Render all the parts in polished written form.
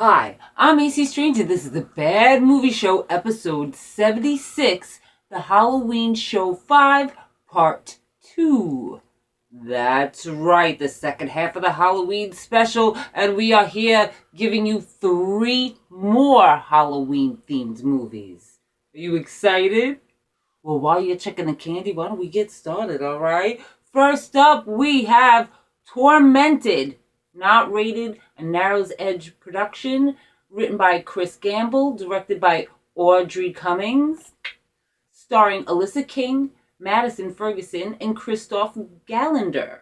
Hi, I'm AC Strange, and this is the Bad Movie Show, episode 76, the Halloween Show 5, part 2. That's right, the second half of the Halloween special, and we are here giving you 3 more Halloween-themed movies. Are you excited? Well, while you're checking the candy, why don't we get started, alright? First up, we have Tormented. Not rated, a Narrow's Edge production, written by Chris Gamble, directed by Audrey Cummings, starring Alyssa King, Madison Ferguson, and Christoph Gallander.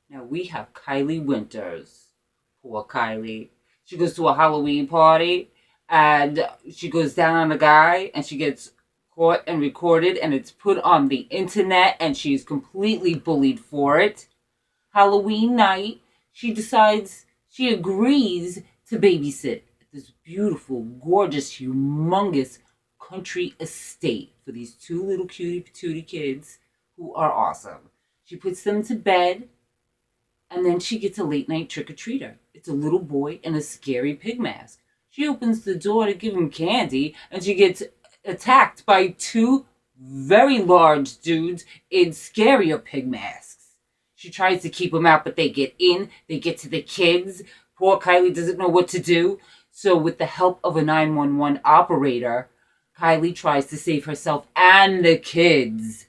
Now we have Kylie Winters. Poor Kylie. She goes to a Halloween party, and she goes down on a guy, and she gets caught and recorded, and it's put on the internet, and she's completely bullied for it. Halloween night, she agrees to babysit at this beautiful, gorgeous, humongous country estate for these 2 little cutie patootie kids who are awesome. She puts them to bed, and then she gets a late night trick-or-treater. It's a little boy in a scary pig mask. She opens the door to give him candy, and she gets attacked by 2 very large dudes in scarier pig masks. She tries to keep them out, but they get in. They get to the kids. Poor Kylie doesn't know what to do. So with the help of a 911 operator, Kylie tries to save herself and the kids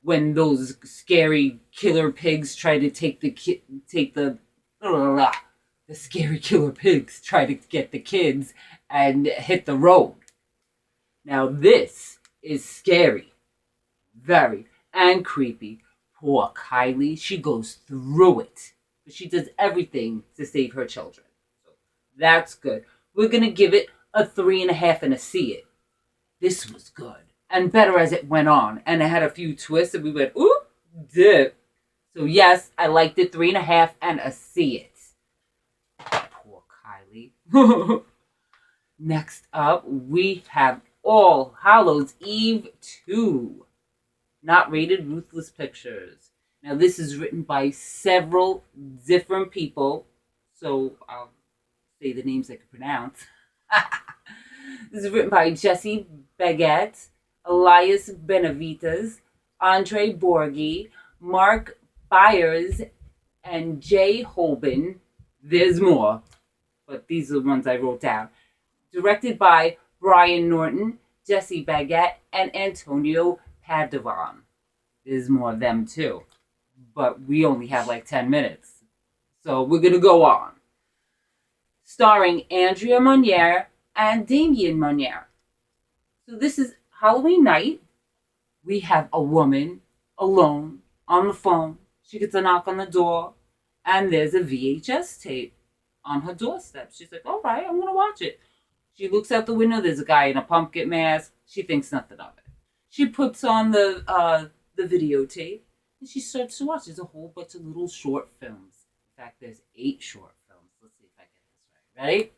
when those scary killer pigs try to the scary killer pigs try to get the kids and hit the road. Now this is scary, very, and creepy. Poor Kylie, she goes through it. But she does everything to save her children. So that's good. We're going to give it a 3.5 and a C it. This was good. And better as it went on. And it had a few twists and we went, ooh, dip. So yes, I liked it 3.5 and a C it. Poor Kylie. Next up, we have All Hallows Eve 2. Not rated, Ruthless Pictures. Now, this is written by several different people, so I'll say the names I can pronounce. This is written by Jesse Baguette, Elias Benavides, Andre Borghi, Mark Byers, and Jay Holben. There's more, but these are the ones I wrote down. Directed by Brian Norton, Jesse Baguette, and Antonio Padovan. There's more of them too. But we only have like 10 minutes. So we're going to go on. Starring Andrea Monnier and Damien Monnier. So this is Halloween night. We have a woman alone on the phone. She gets a knock on the door. And there's a VHS tape on her doorstep. She's like, all right, I'm going to watch it. She looks out the window. There's a guy in a pumpkin mask. She thinks nothing of it. She puts on the videotape, and she starts to watch. There's a whole bunch of little short films. In fact, there's 8 short films. Let's see if I get this right. Ready?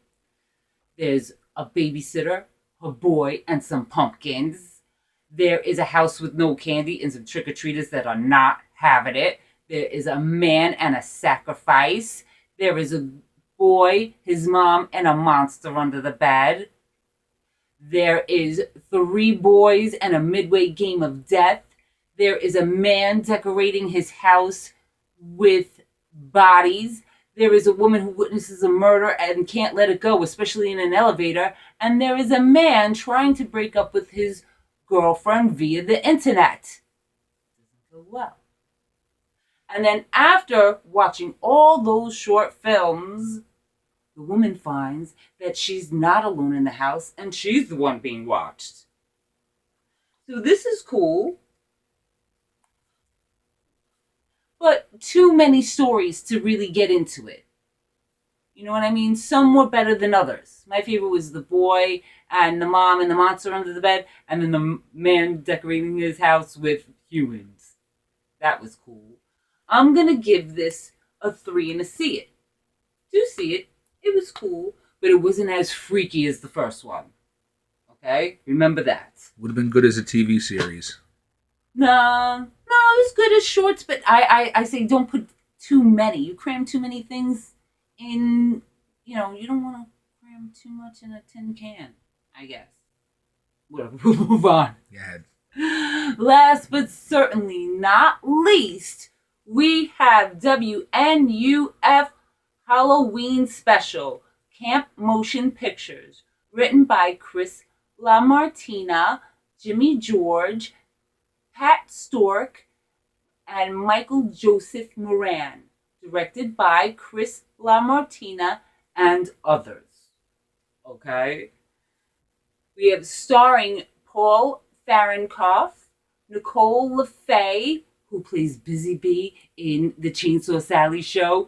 There's a babysitter, her boy, and some pumpkins. There is a house with no candy and some trick-or-treaters that are not having it. There is a man and a sacrifice. There is a boy, his mom, and a monster under the bed. There is 3 boys and a midway game of death. There is a man decorating his house with bodies. There is a woman who witnesses a murder and can't let it go, especially in an elevator. And there is a man trying to break up with his girlfriend via the internet. Doesn't go well. And then after watching all those short films, the woman finds that she's not alone in the house and she's the one being watched. So this is cool. But too many stories to really get into it. You know what I mean? Some were better than others. My favorite was the boy and the mom and the monster under the bed, and then the man decorating his house with humans. That was cool. I'm going to give this a 3 and a C it. Do see it. It was cool, but it wasn't as freaky as the first one. Okay? Remember that. Would have been good as a TV series. No, it's good as shorts, but I say don't put too many. You cram too many things in, you don't want to cram too much in a tin can, I guess. Whatever, we'll move on. Yeah. Last but certainly not least, we have WNUF Halloween Special, Camp Motion Pictures, written by Chris LaMartina, Jimmy George, Pat Stork, and Michael Joseph Moran, directed by Chris LaMartina and others. Okay? We have starring Paul Fahrenkoff, Nicole LaFay, who plays Busy Bee in The Chainsaw Sally Show,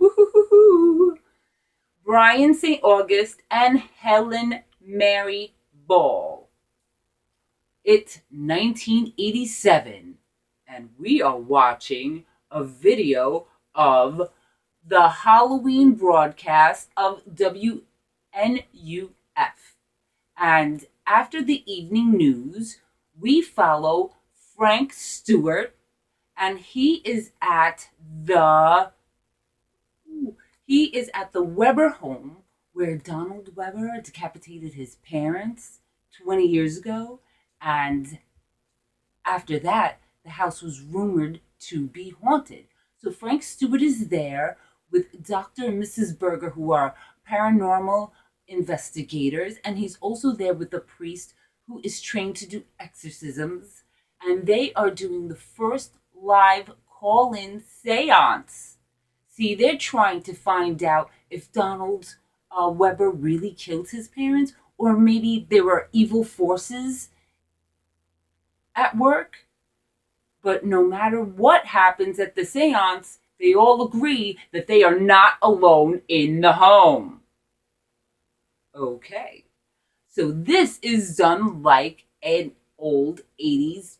Brian St. August, and Helen Mary Ball. It's 1987, and we are watching a video of the Halloween broadcast of WNUF. And after the evening news, we follow Frank Stewart, and he is at the Weber home where Donald Weber decapitated his parents 20 years ago. And after that, the house was rumored to be haunted. So Frank Stewart is there with Dr. and Mrs. Berger, who are paranormal investigators, and he's also there with a priest who is trained to do exorcisms, and they are doing the first live call-in seance. See, they're trying to find out if Donald Weber really killed his parents, or maybe there were evil forces at work. But no matter what happens at the seance, they all agree that they are not alone in the home. Okay, so this is done like an old 80s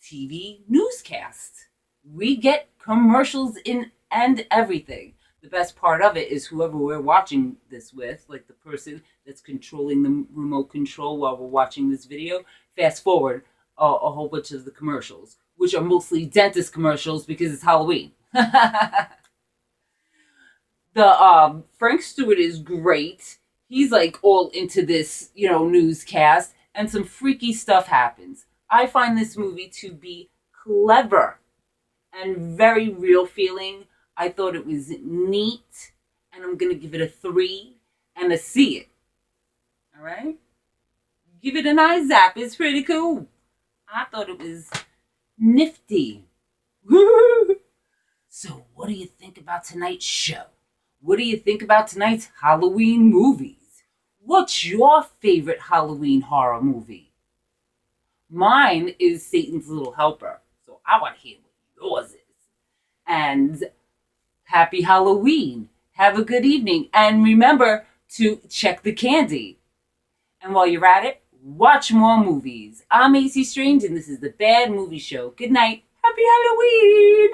TV newscast. We get commercials in and everything. The best part of it is whoever we're watching this with, like the person that's controlling the remote control while we're watching this video, fast forward a whole bunch of the commercials, which are mostly dentist commercials because it's Halloween. The Frank Stewart is great. He's like all into this, newscast, and some freaky stuff happens. I find this movie to be clever and very real feeling. I thought it was neat, and I'm going to give it a 3 and a see it. All right? Give it an eye zap. It's pretty cool. I thought it was nifty. So what do you think about tonight's show? What do you think about tonight's Halloween movies? What's your favorite Halloween horror movie? Mine is Satan's Little Helper, so I want to hear what yours is. And happy Halloween. Have a good evening. And remember to check the candy. And while you're at it, watch more movies. I'm AC Strange, and this is the Bad Movie Show. Good night. Happy Halloween.